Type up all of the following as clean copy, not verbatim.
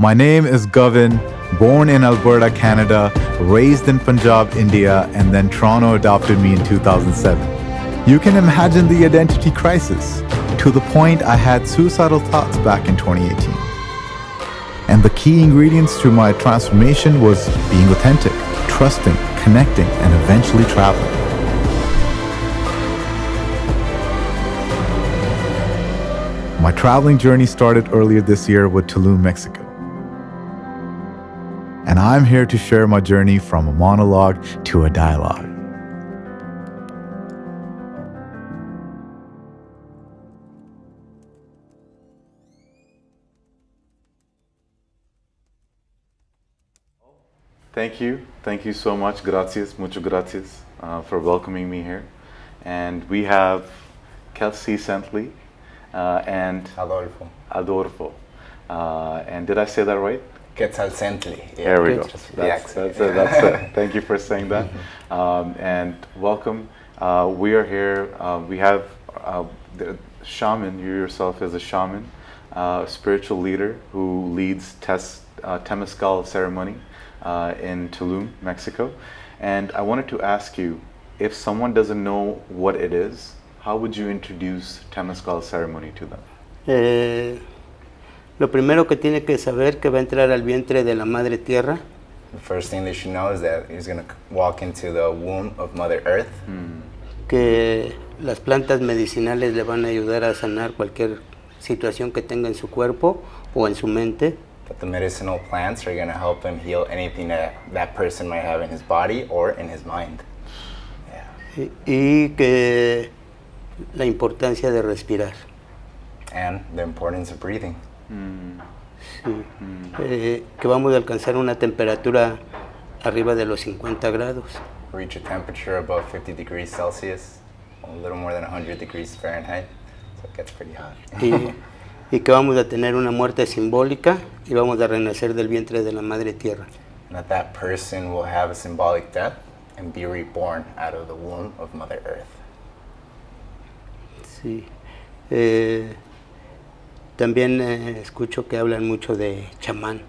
My name is Gavin, born in Alberta, Canada, raised in Punjab, India, and then Toronto adopted me in 2007. You can imagine the identity crisis, to the point I had suicidal thoughts back in 2018. And the key ingredients to my transformation was being authentic, trusting, connecting, and eventually traveling. My traveling journey started earlier this year with Tulum, Mexico. And I'm here to share my journey from a monologue to a dialogue. Thank you so much. Gracias, mucho gracias for welcoming me here. And we have Kelsey Sentley and Adolfo. And did I say that right? Quetzalcoatl. Yeah. There we go. That's it. Thank you for saying that. And welcome. We are here. We have the shaman. You yourself as a shaman, spiritual leader who leads Temazcal ceremony in Tulum, Mexico. And I wanted to ask you, if someone doesn't know what it is, how would you introduce Temazcal ceremony to them? Lo primero que tiene que saber que va a entrar al vientre de la Madre Tierra. The first thing they should know is that he's going to walk into the womb of Mother Earth. Que las plantas medicinales le van a ayudar a sanar cualquier situación que tenga en su cuerpo o en su mente. That the medicinal plants are going to help him heal anything that person might have in his body or in his mind. Yeah. Y que la importancia de respirar. And the importance of breathing. Sí. Que vamos a alcanzar una temperatura arriba de los 50 grados. Reach a temperature above 50 degrees Celsius, a little more than 100 degrees Fahrenheit, so it gets pretty hot. Y que vamos a tener una muerte simbólica y vamos a renacer del vientre de la Madre Tierra. And that person will have a symbolic death and be reborn out of the womb of Mother Earth. Sí. También escucho que hablan mucho de chamán.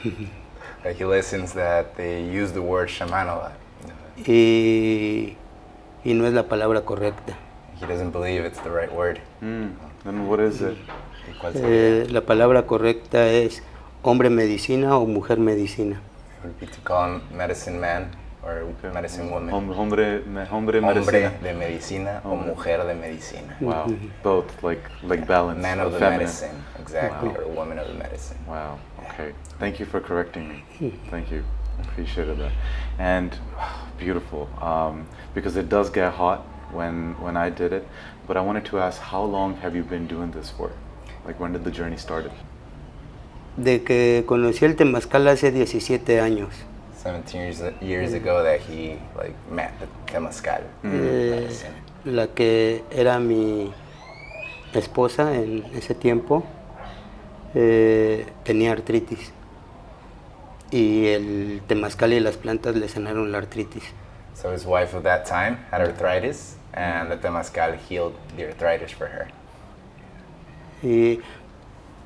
He listens that they use the word shaman a lot. Y no es la palabra correcta. He doesn't believe it's the right word. Then what is it? La palabra correcta es hombre medicina o mujer medicina. It would be to call him medicine man or medicine woman. Hombre de medicina o mujer de medicina. Wow, both like balance. Man of the feminine. medicine, exactly, Wow. or woman of the medicine. Wow, okay. Thank you for correcting me. Thank you. Appreciated that. And beautiful, because it does get hot when I did it. But I wanted to ask, how long have you been doing this for? Like, when did the journey start? De que conocí el temazcal hace 17 años. 17 years ago that he met the Temazcal medicine. La que era mi esposa en ese tiempo tenía artritis y el temazcal y las plantas le sanaron la artritis. So his wife of that time had arthritis, and the Temazcal healed the arthritis for her. Y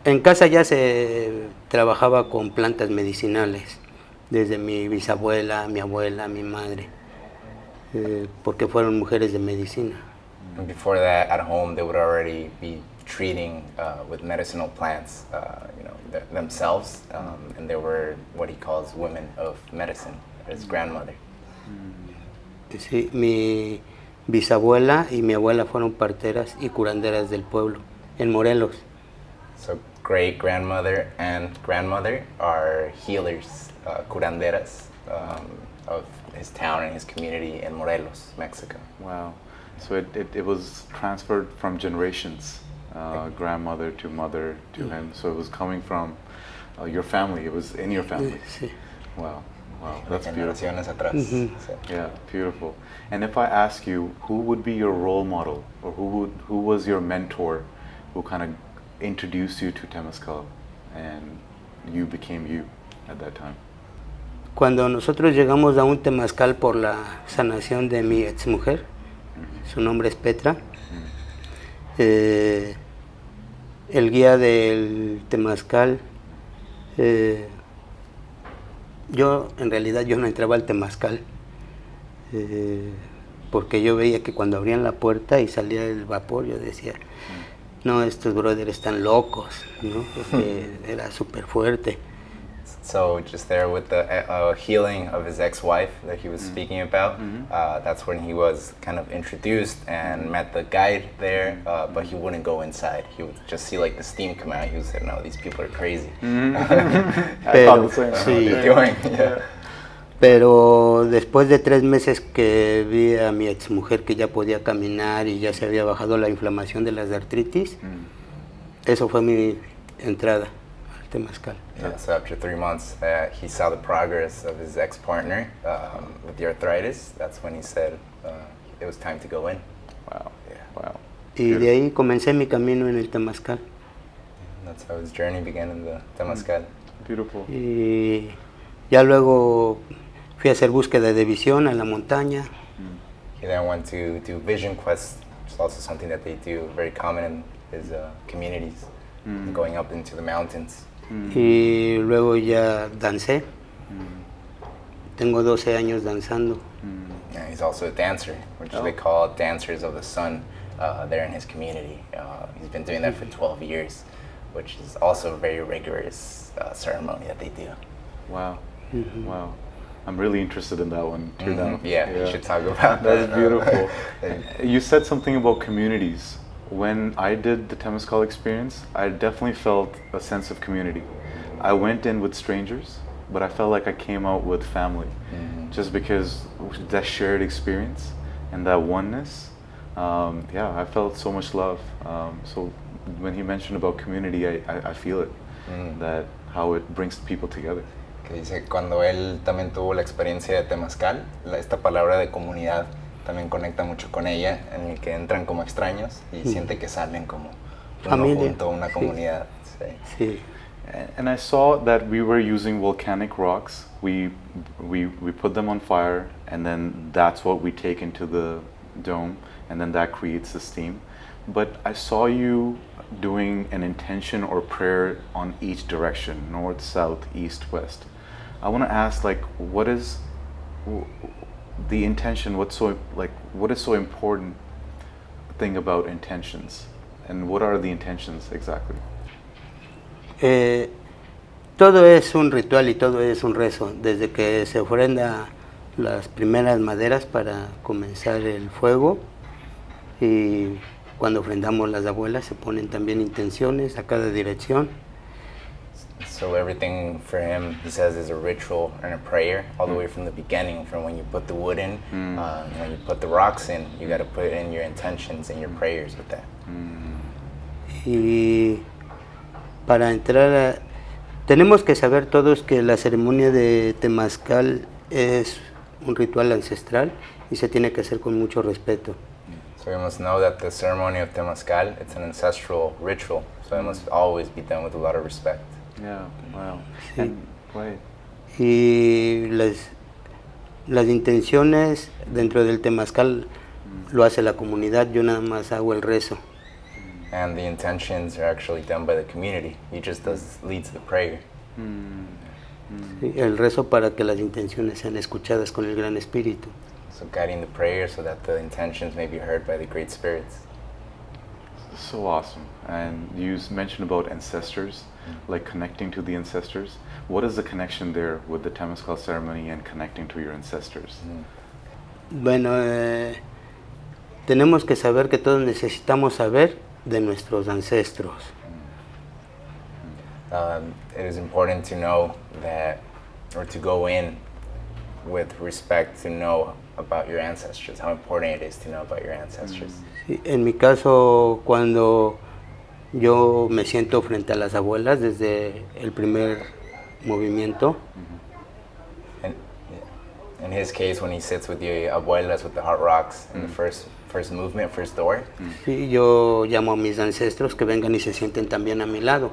en casa ya se trabajaba con plantas medicinales, desde mi bisabuela, mi abuela, mi madre, porque fueron mujeres de medicina. And before that, at home, they would already be treating with medicinal plants, themselves, and they were what he calls women of medicine, his grandmother. Sí, mi bisabuela y mi abuela fueron parteras y curanderas del pueblo, en Morelos. So great grandmother and grandmother are healers, curanderas of his town and his community in Morelos, Mexico. Wow. So it was transferred from generations, grandmother to mother to him. So it was coming from your family. It was in your family. Sí. Wow. Wow, that's beautiful. Generaciones atrás. Sí. Yeah, beautiful. And if I ask you, who would be your role model, or who was your mentor, who kind of introduced you to Temazcal, and you became you at that time? Cuando nosotros llegamos a un temazcal por la sanación de mi exmujer, su nombre es Petra, el guía del temazcal Yo, en realidad, yo no entraba al temazcal, porque yo veía que cuando abrían la puerta y salía el vapor, yo decía, no, estos brothers están locos, ¿no? Porque era súper fuerte. So just there with the healing of his ex-wife that he was speaking about, that's when he was kind of introduced and met the guide there, but he wouldn't go inside. He would just see like the steam come out. He would say, no, these people are crazy. Pero, What are sí, they doing? Yeah. pero después de 3 meses que vi a mi exmujer que ya podía caminar y ya se había bajado la inflamación de las artritis, eso fue mi entrada al temazcal. Yeah, so after 3 months, he saw the progress of his ex-partner with the arthritis. That's when he said it was time to go in. Wow. Yeah. Wow. Y de ahí comencé mi camino en el temazcal. And that's how his journey began in the Temazcal. Beautiful. Y ya luego fui a hacer búsqueda de visión a la montaña. He then went to do vision quests, which is also something that they do, very common in his communities, going up into the mountains. Y luego ya dancé. Tengo 12 años danzando. And he's also a dancer, which they call dancers of the sun there in his community. He's been doing that for 12 years, which is also a very rigorous ceremony that they do. Wow. Wow. I'm really interested in that one too now. Yeah, you should talk about that. That's beautiful. You said something about communities. When I did the Temazcal experience, I definitely felt a sense of community. I went in with strangers, but I felt like I came out with family, just because that shared experience and that oneness. I felt so much love. So when he mentioned about community, I feel it, that how it brings people together. Que dice cuando él también tuvo la experiencia de Temazcal, esta palabra de comunidad también conecta mucho con ella, en el que entran como extraños y siente que salen como uno junto, una comunidad. Sí. And I saw that we were using volcanic rocks. We put them on fire, and then that's what we take into the dome, and then that creates the steam. But I saw you doing an intention or prayer on each direction, north, south, east, west. I want to ask, like, what is the intention? What is so important thing about intentions, and what are the intentions exactly? Todo es un ritual y todo es un rezo, desde que se ofrenda las primeras maderas para comenzar el fuego, y cuando ofrendamos las abuelas se ponen también intenciones a cada dirección. So everything for him, he says, is a ritual and a prayer, all the way from the beginning, from when you put the wood in, when you put the rocks in, you got to put in your intentions and your prayers with that. Y para entrar tenemos que saber todos que la ceremonia de Temazcal es un ritual ancestral y se tiene que hacer con mucho respeto. So we must know that the ceremony of Temazcal, it's an ancestral ritual, so it must always be done with a lot of respect. Yeah, wow. Sí. And, right. Y las intenciones dentro del Temazcal lo hace la comunidad, yo nada más hago el rezo. And the intentions are actually done by the community. He just leads the prayer. Sí, el rezo para que las intenciones sean escuchadas con el Gran Espíritu. So guiding the prayer so that the intentions may be heard by the great spirits. So awesome. And you mentioned about ancestors, like connecting to the ancestors. What is the connection there with the Temazcal ceremony and connecting to your ancestors? Bueno, tenemos que saber que todos necesitamos saber de nuestros ancestros. It is important to know that, or to go in with respect to know about your ancestors, how important it is to know about your ancestors. Sí, en mi caso, cuando yo me siento frente a las abuelas desde el primer movimiento, In his case, when he sits with the abuelas, with the hot rocks, in the first movement, first door, sí, yo llamo a mis ancestros que vengan y se sienten también a mi lado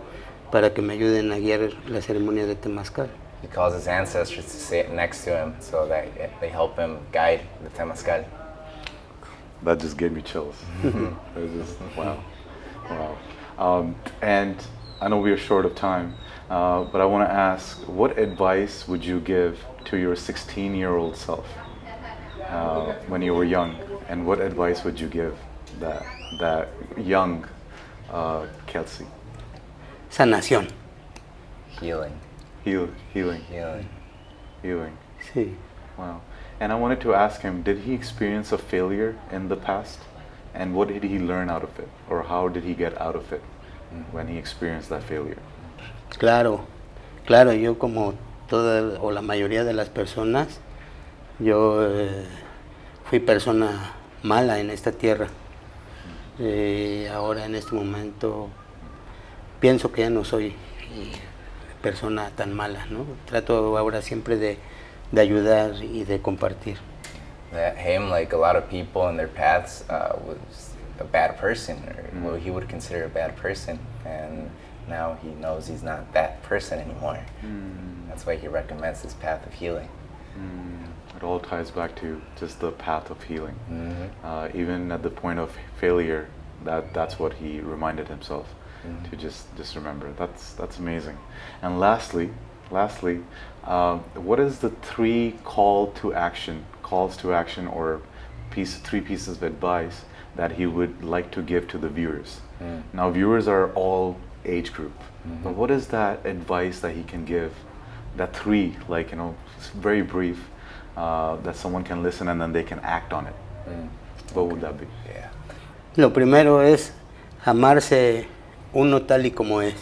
para que me ayuden a guiar la ceremonia de Temazcal. he calls his ancestors to sit next to him so that they help him guide the Temazcal. That just gave me chills. It was just, wow. And I know we are short of time, but I want to ask, what advice would you give to your 16-year-old self when you were young? And what advice would you give that young Kelsey? Sanación. Healing. Healing. Healing. Healing. Sí. Wow. And I wanted to ask him, did he experience a failure in the past? And what did he learn out of it? Or how did he get out of it when he experienced that failure? Claro, claro, yo como toda o la mayoría de las personas, yo fui persona mala en esta tierra. Ahora en este momento pienso que ya no soy persona tan mala, ¿no? Trato ahora siempre de ayudar y de compartir. That him, like a lot of people in their paths, was a bad person, or what he would consider a bad person, and now he knows he's not that person anymore. That's why he recommends this path of healing. It all ties back to just the path of healing. Even at the point of failure, that's what he reminded himself to just remember. That's amazing. And lastly, what is the three calls to action or three pieces of advice that he would like to give to the viewers? Now, viewers are all age group, but what is that advice that he can give? That three, very brief, that someone can listen and then they can act on it. What would that be? Yeah. Lo primero es amarse uno tal y como es.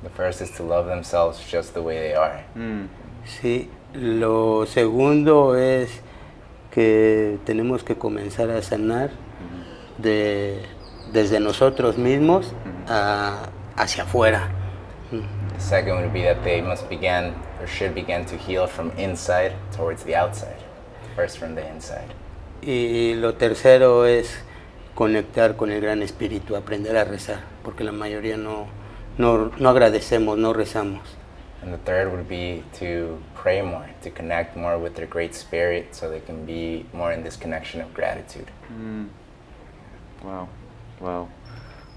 The first is to love themselves just the way they are. Sí. Lo segundo es que tenemos que comenzar a sanar desde nosotros mismos hacia afuera. The second would be that they should begin to heal from inside towards the outside. First from the inside. Y lo tercero es conectar con el Gran Espíritu, aprender a rezar, porque la mayoría no agradecemos, no rezamos. And the third would be to pray more, to connect more with their Great Spirit so they can be more in this connection of gratitude. Wow.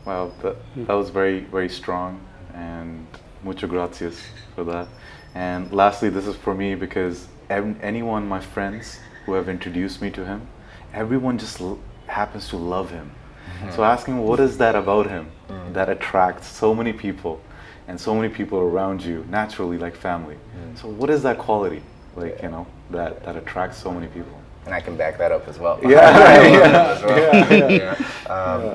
That was very, very strong, and muchas gracias for that. And lastly, this is for me because anyone, my friends who have introduced me to him, everyone just happens to love him. So asking what is that about him that attracts so many people and so many people around you naturally, like family. So what is that quality, that attracts so many people? And I can back that up as well.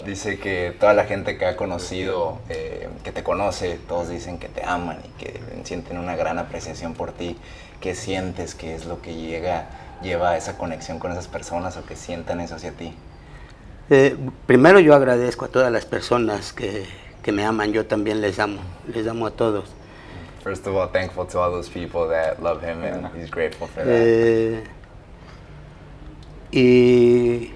Dice que toda la gente que ha conocido, que te conoce, todos dicen que te aman y que sienten una gran apreciación por ti. ¿Qué sientes? ¿Qué es lo que lleva a esa conexión con esas personas o que sientan eso hacia ti? Primero yo agradezco a todas las personas que me aman, yo también les amo a todos. First of all, thankful to all those people that love him and he's grateful for that. Y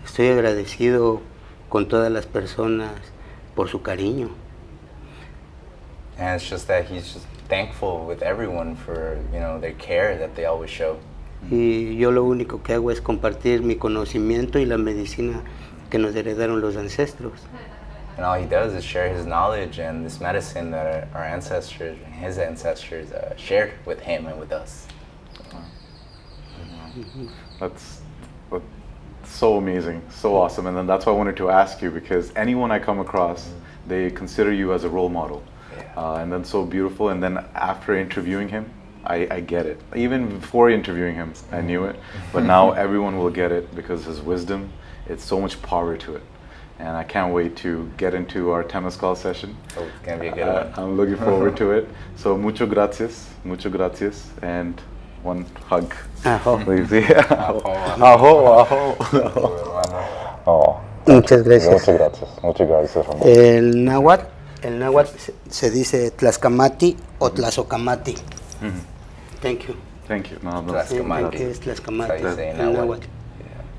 estoy agradecido con todas las personas por su cariño. And it's just that he's just thankful with everyone for, their care that they always show. Y yo lo único que hago es compartir mi conocimiento y la medicina que nos heredaron los ancestros. And all he does is share his knowledge and this medicine that his ancestors shared with him and with us. That's so amazing, so awesome. And then that's why I wanted to ask you, because anyone I come across, they consider you as a role model. And then so beautiful. And then after interviewing him, I get it. Even before interviewing him, I knew it. But now everyone will get it because his wisdom, it's so much power to it. And I can't wait to get into our Temazcal session. So it's going to be a good one. I'm looking forward to it. So muchas gracias. And one hug. Ajo. Please. Muchas gracias. Muchas gracias. El náhuatl se dice Tlaxcamati o Tlazocamati. Thank you. No, Tlaxcamati. ¿Qué es Tlaxcamati? That's how you say El náhuatl. náhuatl.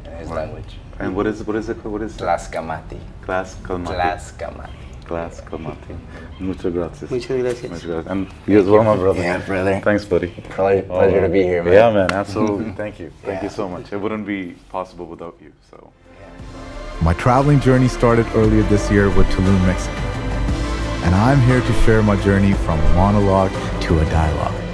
In his language. And what is it? What is Tlaxcamati. Tlaxcamati. Muchas gracias. Muchas gracias. And you as well, my brother. Yeah, brother. Thanks, buddy. Pleasure to be here, man. Yeah, man, absolutely. Thank you. Thank you so much. It wouldn't be possible without you. So. My traveling journey started earlier this year with Tulum, Mexico. and I'm here to share my journey from a monologue to a dialogue.